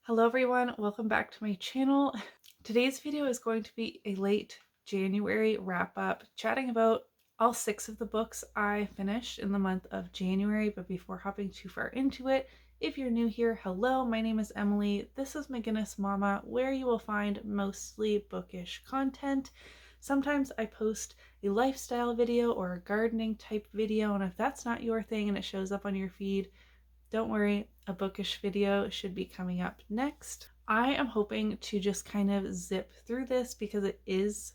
Hello everyone, welcome back to my channel. Today's video is going to be a late January wrap up, chatting about all 6 of the books I finished in the month of January. But before hopping too far into it, if you're new here, hello, my name is Emily. This is MacInnis Mama, where you will find mostly bookish content. Sometimes I post a lifestyle video or a gardening type video, and if that's not your thing and it shows up on your feed, don't worry, a bookish video should be coming up next. I am hoping to just kind of zip through this because it is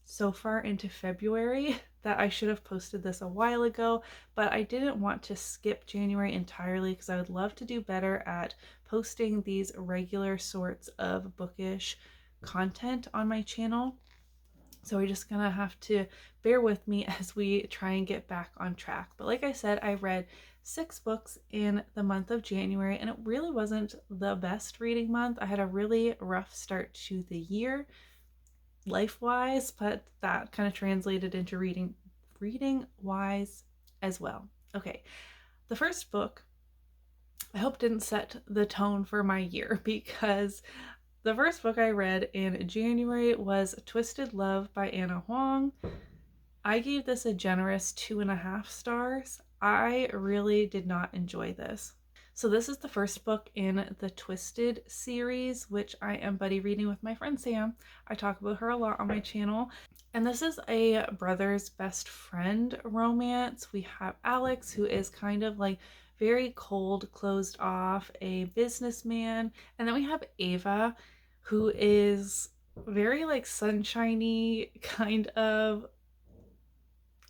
so far into February that I should have posted this a while ago, but I didn't want to skip January entirely because I would love to do better at posting these regular sorts of bookish content on my channel. So we're just gonna have to bear with me as we try and get back on track. But like I said, I read 6 books in the month of January, and it really wasn't the best reading month. I had a really rough start to the year, life-wise, but that kind of translated into reading-wise as well. Okay, the first book I hope didn't set the tone for my year because the first book I read in January was Twisted Love by Anna Huang. I gave this a generous 2.5 stars. I really did not enjoy this. So this is the first book in the Twisted series, which I am buddy reading with my friend Sam. I talk about her a lot on my channel. And this is a brother's best friend romance. We have Alex, who is kind of like very cold, closed off, a businessman. And then we have Ava, who is very like sunshiny, kind of.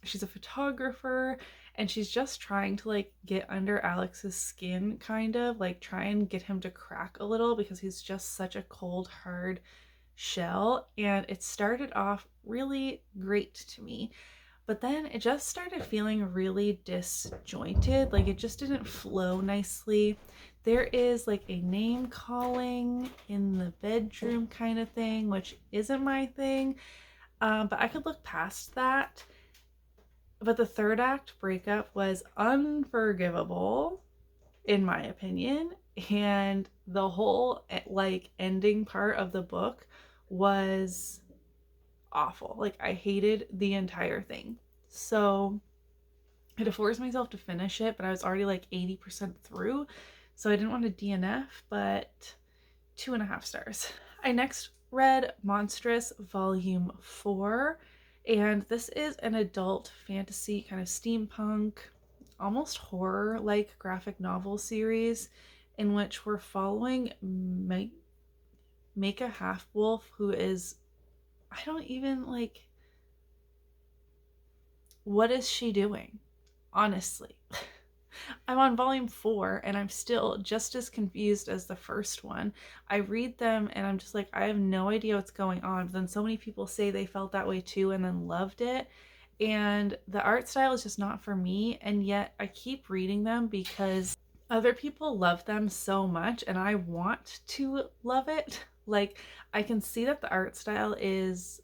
She's a photographer and she's just trying to like get under Alex's skin, kind of like try and get him to crack a little because he's just such a cold, hard shell. And it started off really great to me, but then it just started feeling really disjointed. Like it just didn't flow nicely. There is like a name calling in the bedroom kind of thing, which isn't my thing, but I could look past that. But the third act breakup was unforgivable, in my opinion, and the whole like ending part of the book was awful. Like I hated the entire thing. So I had to force myself to finish it, but I was already like 80% through, so I didn't want to DNF, but 2.5 stars. I next read Monstrous Volume 4, and this is an adult fantasy kind of steampunk, almost horror-like graphic novel series in which we're following Make a half-wolf who is, I don't even like, what is she doing? Honestly. I'm on volume 4 and I'm still just as confused as the first one. I read them and I'm just like, I have no idea what's going on. But then so many people say they felt that way too and then loved it. And the art style is just not for me. And yet I keep reading them because other people love them so much and I want to love it. Like I can see that the art style is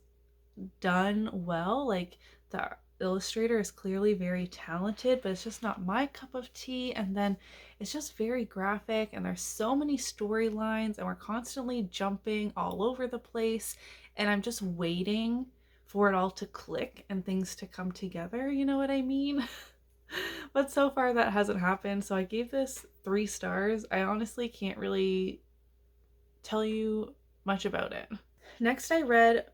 done well. Like the illustrator is clearly very talented, but it's just not my cup of tea. And then it's just very graphic and there's so many storylines and we're constantly jumping all over the place, and I'm just waiting for it all to click and things to come together, you know what I mean? But so far that hasn't happened, so I gave this 3 stars. I honestly can't really tell you much about it. Next I read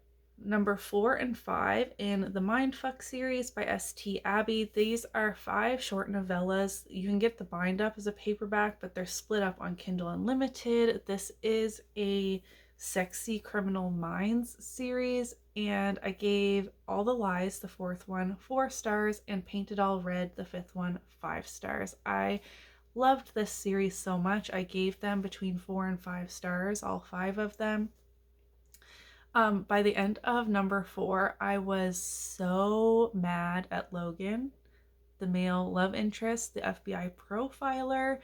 number 4 and 5 in the Mindfuck series by St. Abbey. These are 5 short novellas. You can get the bind up as a paperback, but they're split up on Kindle Unlimited. This is a Sexy Criminal Minds series, and I gave All the Lies, the 4th one, 4 stars, and Paint It All Red, the 5th one, 5 stars. I loved this series so much. I gave them between 4 and 5 stars, all 5 of them. By the end of number 4, I was so mad at Logan, the male love interest, the FBI profiler,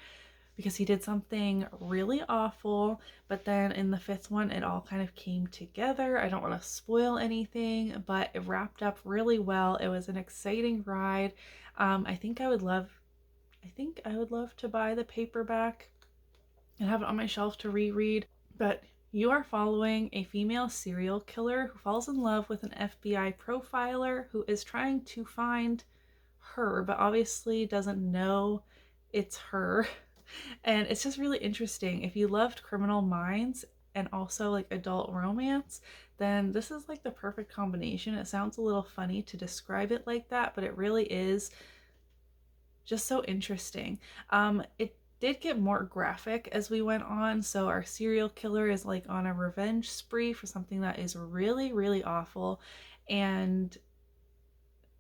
because he did something really awful. But then in the 5th one, it all kind of came together. I don't want to spoil anything, but it wrapped up really well. It was an exciting ride. I think I would love to buy the paperback. and have it on my shelf to reread. But you are following a female serial killer who falls in love with an FBI profiler who is trying to find her, but obviously doesn't know it's her. And it's just really interesting. If you loved Criminal Minds and also like adult romance, then this is like the perfect combination. It sounds a little funny to describe it like that, but it really is just so interesting. It did get more graphic as we went on. So our serial killer is like on a revenge spree for something that is really, really awful. And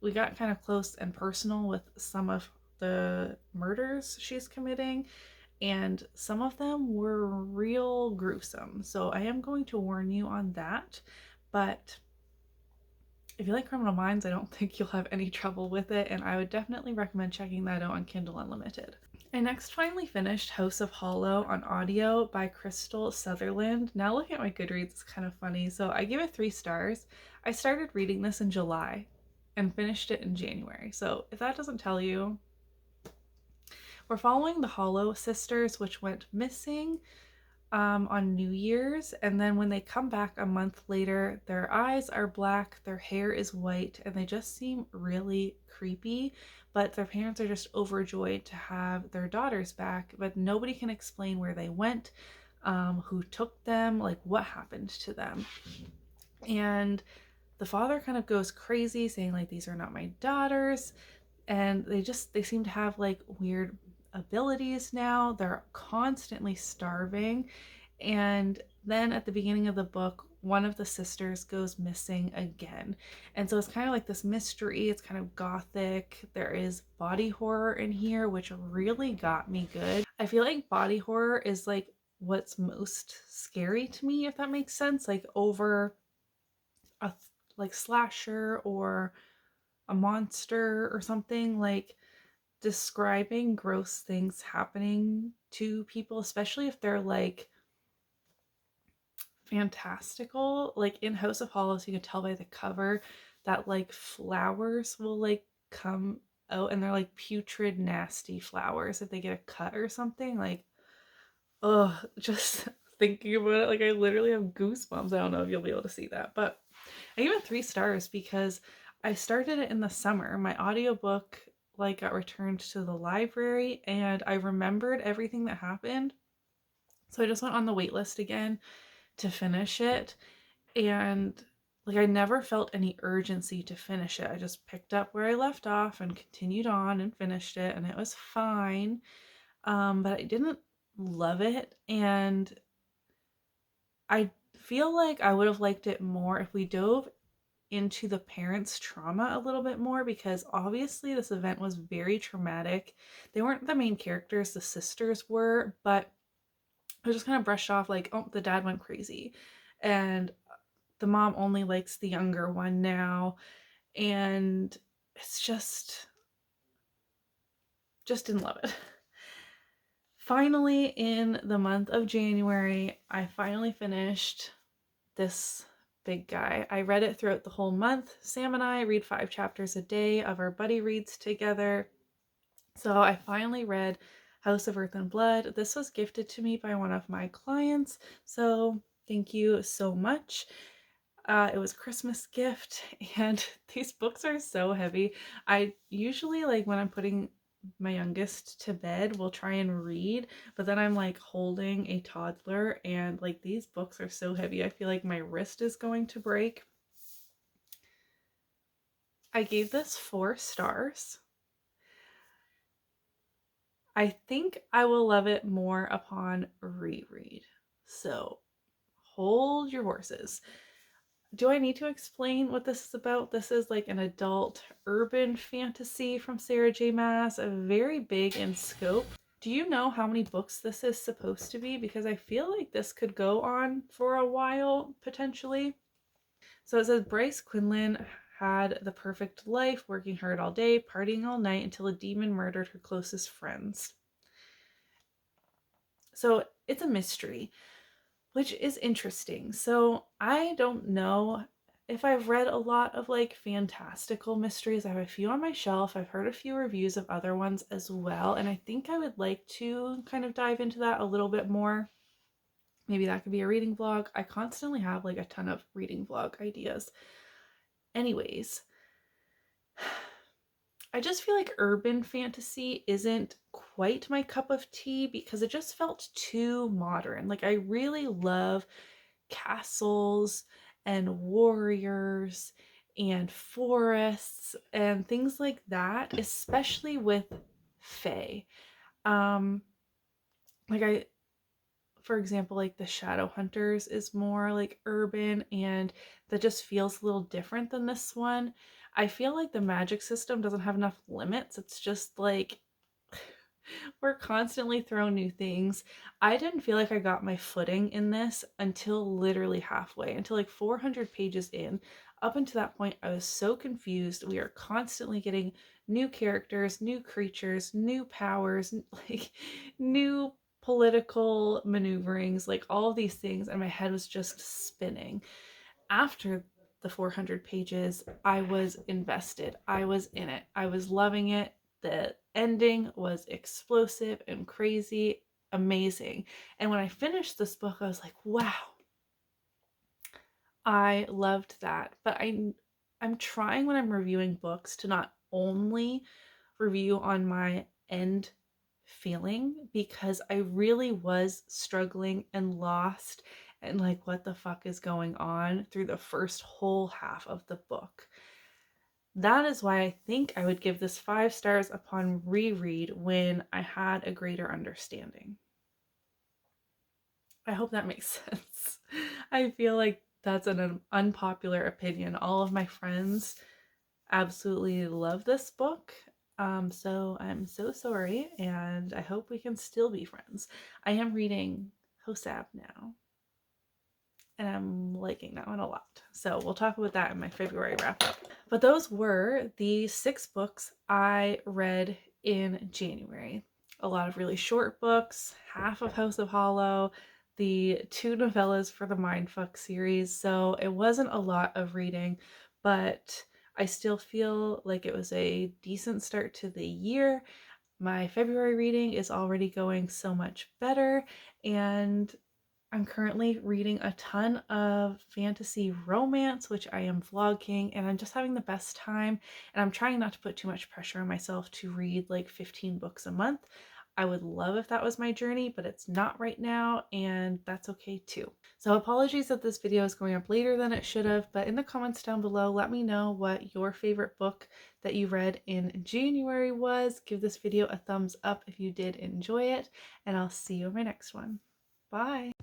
we got kind of close and personal with some of the murders she's committing, and some of them were real gruesome. So I am going to warn you on that. But if you like Criminal Minds, I don't think you'll have any trouble with it, and I would definitely recommend checking that out on Kindle Unlimited. I next finally finished House of Hollow on audio by Crystal Sutherland. Now looking at my Goodreads, it's kind of funny. So I gave it 3 stars. I started reading this in July and finished it in January. So if that doesn't tell you, we're following the Hollow sisters, which went missing on New Year's, and then when they come back a month later, their eyes are black, their hair is white, and they just seem really creepy. But their parents are just overjoyed to have their daughters back, but nobody can explain where they went, who took them, like what happened to them. And the father kind of goes crazy, saying like these are not my daughters, and they seem to have like weird abilities now. They're constantly starving. And then at the beginning of the book, one of the sisters goes missing again. And so it's kind of like this mystery. It's kind of gothic. There is body horror in here, which really got me good. I feel like body horror is like what's most scary to me, if that makes sense, like over a like slasher or a monster or something. Like describing gross things happening to people, especially if they're like fantastical. Like in House of Hollows, you can tell by the cover that like flowers will like come out, and they're like putrid, nasty flowers if they get a cut or something. Like, oh, just thinking about it, like I literally have goosebumps. I don't know if you'll be able to see that, but I gave it 3 stars because I started it in the summer. My audiobook like got returned to the library, and I remembered everything that happened. So I just went on the wait list again to finish it, and like I never felt any urgency to finish it. I just picked up where I left off and continued on and finished it, and it was fine. But I didn't love it, and I feel like I would have liked it more if we dove into the parents' trauma a little bit more, because obviously this event was very traumatic. They weren't the main characters, the sisters were, but I just kind of brushed off like, oh, the dad went crazy, and the mom only likes the younger one now, and it's just didn't love it. Finally, in the month of January, I finally finished this big guy. I read it throughout the whole month. Sam and I read 5 chapters a day of our buddy reads together. So I finally read House of Earth and Blood. This was gifted to me by one of my clients, so thank you so much. It was a Christmas gift, and these books are so heavy. I usually, like when I'm putting my youngest to bed, will try and read, but then I'm like holding a toddler, and like these books are so heavy, I feel like my wrist is going to break. I gave this 4 stars. I think I will love it more upon reread. So hold your horses. Do I need to explain what this is about? This is like an adult urban fantasy from Sarah J. Maas, very big in scope. Do you know how many books this is supposed to be? Because I feel like this could go on for a while, potentially. So it says Bryce Quinlan had the perfect life, working hard all day, partying all night until a demon murdered her closest friends. So it's a mystery, which is interesting. So I don't know if I've read a lot of like fantastical mysteries. I have a few on my shelf. I've heard a few reviews of other ones as well, and I think I would like to kind of dive into that a little bit more. Maybe that could be a reading vlog. I constantly have like a ton of reading vlog ideas. Anyways, I just feel like urban fantasy isn't quite my cup of tea because it just felt too modern. Like, I really love castles and warriors and forests and things like that, especially with fae. Um, like I for example, like the Shadow Hunters is more like urban, and that just feels a little different than this one. I feel like the magic system doesn't have enough limits. It's just like we're constantly throwing new things. I didn't feel like I got my footing in this until literally halfway, until like 400 pages in. Up until that point, I was so confused. We are constantly getting new characters, new creatures, new powers, like new political maneuverings, like all of these things, and my head was just spinning. After the 400 pages, I was invested. I was in it. I was loving it. The ending was explosive and crazy, amazing. And when I finished this book, I was like, wow, I loved that. But I'm trying when I'm reviewing books to not only review on my end feeling, because I really was struggling and lost and like, what the fuck is going on through the first whole half of the book. That is why I think I would give this 5 stars upon reread when I had a greater understanding. I hope that makes sense. I feel like that's an unpopular opinion. All of my friends absolutely love this book. So I'm so sorry, and I hope we can still be friends. I am reading Hosab now, and I'm liking that one a lot. So we'll talk about that in my February wrap up. But those were the 6 books I read in January. A lot of really short books, half of House of Hollow, the 2 novellas for the Mindfuck series. So it wasn't a lot of reading, but I still feel like it was a decent start to the year. My February reading is already going so much better, and I'm currently reading a ton of fantasy romance, which I am vlogging, and I'm just having the best time. And I'm trying not to put too much pressure on myself to read like 15 books a month. I would love if that was my journey, but it's not right now, and that's okay too. So apologies that this video is going up later than it should have, but in the comments down below, let me know what your favorite book that you read in January was. Give this video a thumbs up if you did enjoy it, and I'll see you in my next one. Bye!